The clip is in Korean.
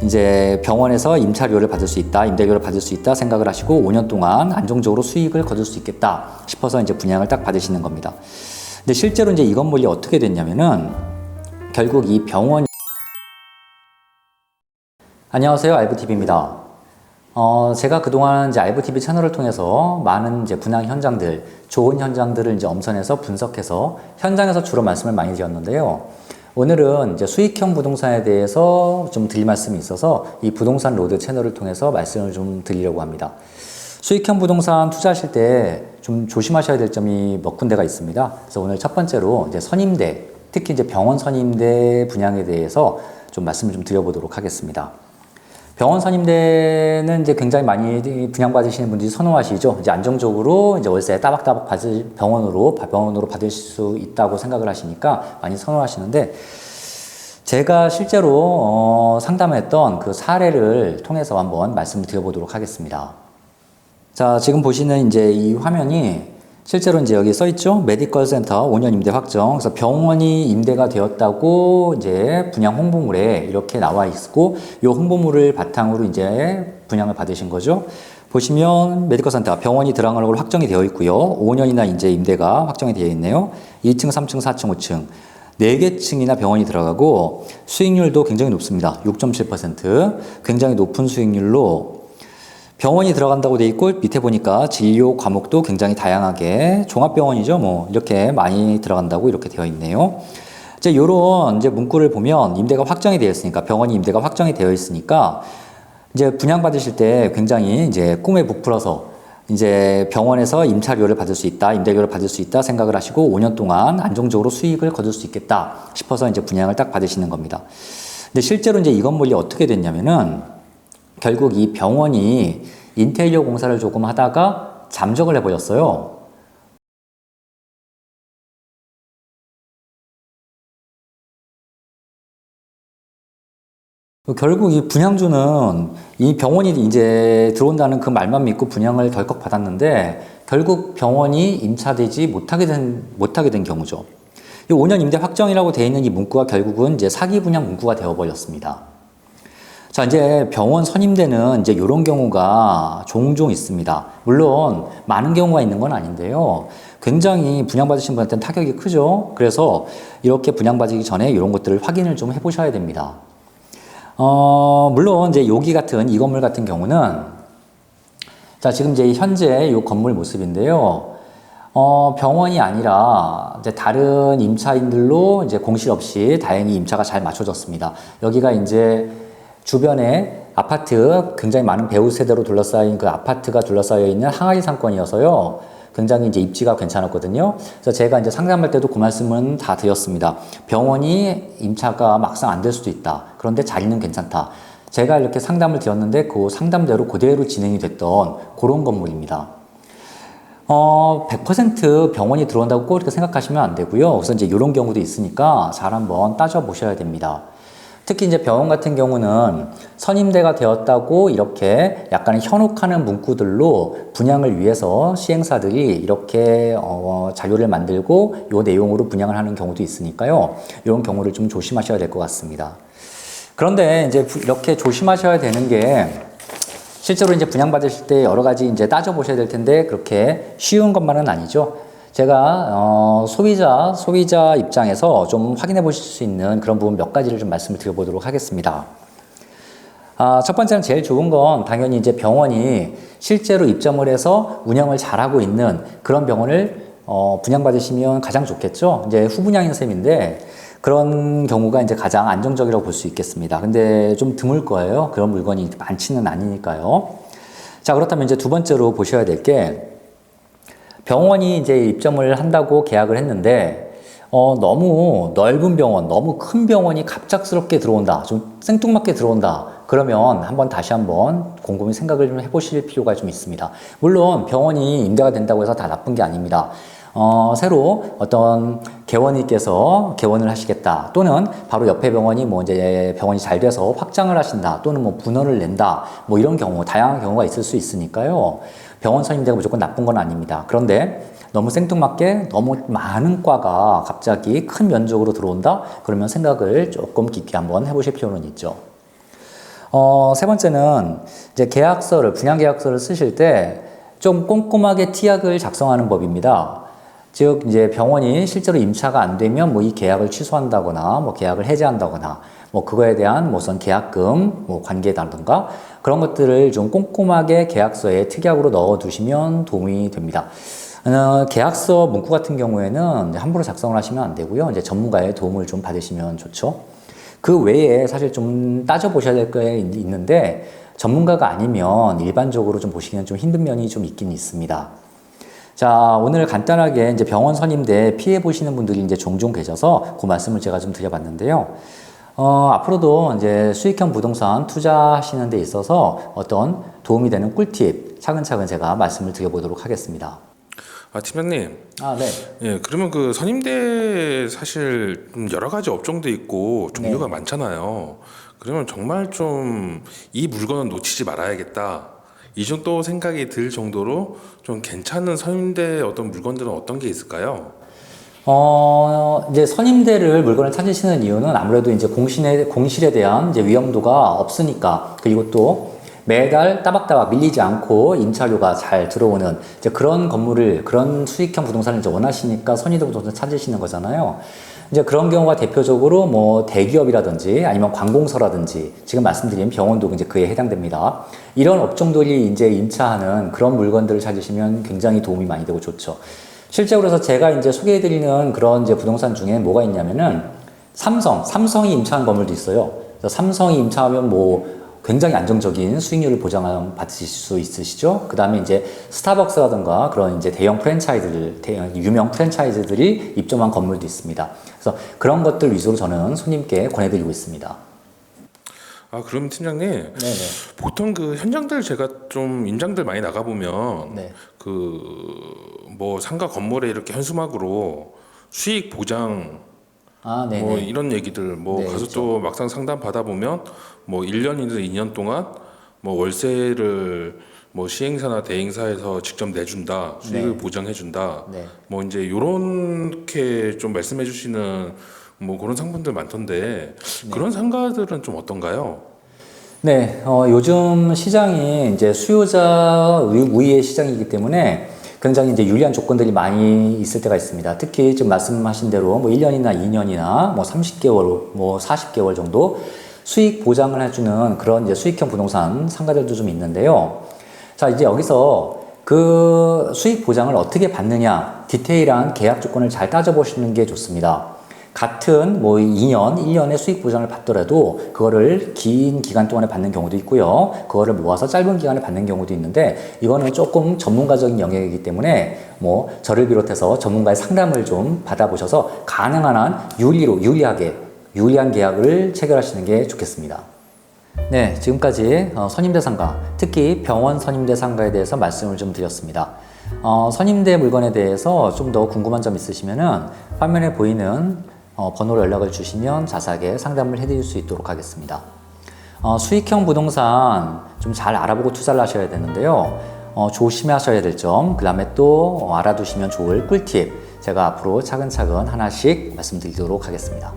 이제 병원에서 임차료를 받을 수 있다, 임대료를 받을 수 있다 생각을 하시고 5년 동안 안정적으로 수익을 거둘 수 있겠다 싶어서 이제 분양을 딱 받으시는 겁니다. 근데 실제로 이제 이 건물이 어떻게 됐냐면은 결국 이 병원이 안녕하세요, 알부TV입니다. 제가 그동안 이제 알부TV 채널을 통해서 많은 이제 분양 현장들, 좋은 현장들을 이제 엄선해서 분석해서 현장에서 주로 말씀을 많이 드렸는데요. 오늘은 이제 수익형 부동산에 대해서 좀 드릴 말씀이 있어서 이 부동산 로드 채널을 통해서 말씀을 좀 드리려고 합니다. 수익형 부동산 투자하실 때 좀 조심하셔야 될 점이 몇 군데가 있습니다. 그래서 오늘 첫 번째로 이제 선임대, 특히 이제 병원 선임대 분양에 대해서 좀 말씀을 좀 드려보도록 하겠습니다. 병원 선임대는 이제 굉장히 많이 분양받으시는 분들이 선호하시죠. 이제 안정적으로 이제 월세 따박따박 받을 병원으로 받을 수 있다고 생각을 하시니까 많이 선호하시는데, 제가 실제로 상담했던 그 사례를 통해서 한번 말씀을 드려보도록 하겠습니다. 자, 지금 보시는 이제 이 화면이 실제로 이제 여기 써 있죠. 메디컬 센터 5년 임대 확정. 그래서 병원이 임대가 되었다고 이제 분양 홍보물에 이렇게 나와 있고, 이 홍보물을 바탕으로 이제 분양을 받으신 거죠. 보시면 메디컬 센터 병원이 들어간 걸로 확정이 되어 있고요. 5년이나 이제 임대가 확정이 되어 있네요. 2층, 3층, 4층, 5층. 4개 층이나 병원이 들어가고 수익률도 굉장히 높습니다. 6.7%. 굉장히 높은 수익률로 병원이 들어간다고 돼 있고, 밑에 보니까 진료 과목도 굉장히 다양하게 종합병원이죠. 뭐 이렇게 많이 들어간다고 이렇게 되어 있네요. 이제 요런 이제 문구를 보면 임대가 확정이 되어 있으니까, 병원이 임대가 확정이 되어 있으니까 이제 분양 받으실 때 굉장히 이제 꿈에 부풀어서 이제 병원에서 임차료를 받을 수 있다, 임대료를 받을 수 있다 생각을 하시고 5년 동안 안정적으로 수익을 거둘 수 있겠다 싶어서 이제 분양을 딱 받으시는 겁니다. 근데 실제로 이제 이 건물이 어떻게 됐냐면은 결국 이 병원이 인테리어 공사를 조금 하다가 잠적을 해버렸어요. 결국 이 분양주는 이 병원이 이제 들어온다는 그 말만 믿고 분양을 덜컥 받았는데, 결국 병원이 임차되지 못하게 된 경우죠. 이 5년 임대 확정이라고 되어 있는 이 문구가 결국은 이제 사기 분양 문구가 되어버렸습니다. 자, 이제 병원 선임대는 이제 이런 경우가 종종 있습니다. 물론 많은 경우가 있는 건 아닌데요. 굉장히 분양받으신 분한테는 타격이 크죠. 그래서 이렇게 분양받기 전에 이런 것들을 확인을 좀 해보셔야 됩니다. 물론 이제 여기 같은 이 건물 같은 경우는, 자, 지금 이제 현재 이 건물 모습인데요. 병원이 아니라 이제 다른 임차인들로 이제 공실 없이 다행히 임차가 잘 맞춰졌습니다. 여기가 이제 주변에 아파트, 굉장히 많은 배우 세대로 둘러싸인 그 아파트가 둘러싸여 있는 항아리 상권이어서요. 굉장히 이제 입지가 괜찮았거든요. 그래서 제가 이제 상담할 때도 그 말씀은 다 드렸습니다. 병원이 임차가 막상 안 될 수도 있다. 그런데 자리는 괜찮다. 제가 이렇게 상담을 드렸는데 그 상담대로 그대로 진행이 됐던 그런 건물입니다. 100% 병원이 들어온다고 꼭 이렇게 생각하시면 안 되고요. 그래서 이제 이런 경우도 있으니까 잘 한번 따져보셔야 됩니다. 특히 이제 병원 같은 경우는 선임대가 되었다고 이렇게 약간 현혹하는 문구들로 분양을 위해서 시행사들이 이렇게 자료를 만들고 이 내용으로 분양을 하는 경우도 있으니까요. 이런 경우를 좀 조심하셔야 될 것 같습니다. 그런데 이제 이렇게 조심하셔야 되는 게, 실제로 이제 분양 받으실 때 여러 가지 이제 따져보셔야 될 텐데 그렇게 쉬운 것만은 아니죠. 제가 소비자 입장에서 좀 확인해 보실 수 있는 그런 부분 몇 가지를 좀 말씀을 드려보도록 하겠습니다. 첫 번째는 제일 좋은 건 당연히 이제 병원이 실제로 입점을 해서 운영을 잘하고 있는 그런 병원을 분양받으시면 가장 좋겠죠. 이제 후분양인 셈인데 그런 경우가 이제 가장 안정적이라고 볼 수 있겠습니다. 근데 좀 드물 거예요. 그런 물건이 많지는 않으니까요. 자, 그렇다면 이제 두 번째로 보셔야 될 게, 병원이 이제 입점을 한다고 계약을 했는데 너무 넓은 병원, 너무 큰 병원이 갑작스럽게 들어온다, 좀 생뚱맞게 들어온다, 그러면 다시 한번 곰곰이 생각을 좀 해보실 필요가 좀 있습니다. 물론 병원이 임대가 된다고 해서 다 나쁜 게 아닙니다. 새로 어떤 개원이께서 개원을 하시겠다, 또는 바로 옆에 병원이 뭐 이제 병원이 잘 돼서 확장을 하신다, 또는 뭐 분원을 낸다, 뭐 이런 경우, 다양한 경우가 있을 수 있으니까요. 병원 선임대가 무조건 나쁜 건 아닙니다. 그런데 너무 생뚱맞게 너무 많은 과가 갑자기 큰 면적으로 들어온다? 그러면 생각을 조금 깊게 한번 해보실 필요는 있죠. 세 번째는 이제 계약서를, 분양 계약서를 쓰실 때 좀 꼼꼼하게 티약을 작성하는 법입니다. 즉, 이제 병원이 실제로 임차가 안 되면 뭐 이 계약을 취소한다거나, 뭐 계약을 해지한다거나, 뭐 그거에 대한 무슨 계약금, 뭐 관계라든가 그런 것들을 좀 꼼꼼하게 계약서에 특약으로 넣어 두시면 도움이 됩니다. 계약서 문구 같은 경우에는 함부로 작성을 하시면 안 되고요. 이제 전문가의 도움을 좀 받으시면 좋죠. 그 외에 사실 좀 따져보셔야 될 게 있는데, 전문가가 아니면 일반적으로 좀 보시기는 좀 힘든 면이 좀 있긴 있습니다. 자, 오늘 간단하게 이제 병원 선임대 피해 보시는 분들이 이제 종종 계셔서 그 말씀을 제가 좀 드려봤는데요. 앞으로도 이제 수익형 부동산 투자하시는 데 있어서 어떤 도움이 되는 꿀팁 차근차근 제가 말씀을 드려보도록 하겠습니다. 팀장님. 네. 예, 그러면 그 선임대 사실 좀 여러 가지 업종도 있고 종류가 네. 많잖아요. 그러면 정말 좀 이 물건은 놓치지 말아야겠다. 이 정도 생각이 들 정도로 좀 괜찮은 선임대 어떤 물건들은 어떤 게 있을까요? 이제 선임대를 물건을 찾으시는 이유는 아무래도 이제 공실에 대한 이제 위험도가 없으니까, 그리고 또 매달 따박따박 밀리지 않고 임차료가 잘 들어오는 이제 그런 건물을, 그런 수익형 부동산을 이제 원하시니까 선임대 부동산을 찾으시는 거잖아요. 이제 그런 경우가 대표적으로 뭐 대기업이라든지 아니면 관공서라든지 지금 말씀드린 병원도 이제 그에 해당됩니다. 이런 업종들이 이제 임차하는 그런 물건들을 찾으시면 굉장히 도움이 많이 되고 좋죠. 실제로 그래서 제가 이제 소개해드리는 그런 이제 부동산 중에 뭐가 있냐면은 삼성이 임차한 건물도 있어요. 그래서 삼성이 임차하면 뭐 굉장히 안정적인 수익률을 받으실 수 있으시죠. 그 다음에 이제 스타벅스라든가 그런 이제 유명 프랜차이즈들이 입점한 건물도 있습니다. 그래서 그런 것들 위주로 저는 손님께 권해드리고 있습니다. 그럼 팀장님, 네네. 보통 그 현장들 제가 좀 임장들 많이 나가 보면 네. 그 뭐 상가 건물에 이렇게 현수막으로 수익 보장 네네. 뭐 이런 얘기들 뭐 네, 가서 그렇죠. 또 막상 상담 받아보면 뭐 1년이든 2년 동안 뭐 월세를 뭐 시행사나 대행사에서 직접 내준다, 수익을 네. 보장해준다, 네. 뭐 이제 요렇게 좀 말씀해 주시는 뭐 그런 상품들 많던데 그런 상가들은 좀 어떤가요? 네, 요즘 시장이 이제 수요자 우위의 시장이기 때문에 굉장히 이제 유리한 조건들이 많이 있을 때가 있습니다. 특히 지금 말씀하신 대로 뭐 1년이나 2년이나 뭐 30개월, 뭐 40개월 정도 수익 보장을 해주는 그런 이제 수익형 부동산 상가들도 좀 있는데요. 자, 이제 여기서 그 수익 보장을 어떻게 받느냐, 디테일한 계약 조건을 잘 따져보시는 게 좋습니다. 같은 뭐 2년, 1년의 수익 보장을 받더라도 그거를 긴 기간 동안에 받는 경우도 있고요. 그거를 모아서 짧은 기간에 받는 경우도 있는데 이거는 조금 전문가적인 영역이기 때문에 뭐 저를 비롯해서 전문가의 상담을 좀 받아보셔서 가능한 한 유리한 계약을 체결하시는 게 좋겠습니다. 네, 지금까지 선임대 상가, 특히 병원 선임대 상가에 대해서 말씀을 좀 드렸습니다. 선임대 물건에 대해서 좀 더 궁금한 점 있으시면은 화면에 보이는 번호로 연락을 주시면 자세하게 상담을 해드릴 수 있도록 하겠습니다. 수익형 부동산 좀 잘 알아보고 투자를 하셔야 되는데요. 조심하셔야 될 점, 그 다음에 또 알아두시면 좋을 꿀팁, 제가 앞으로 차근차근 하나씩 말씀드리도록 하겠습니다.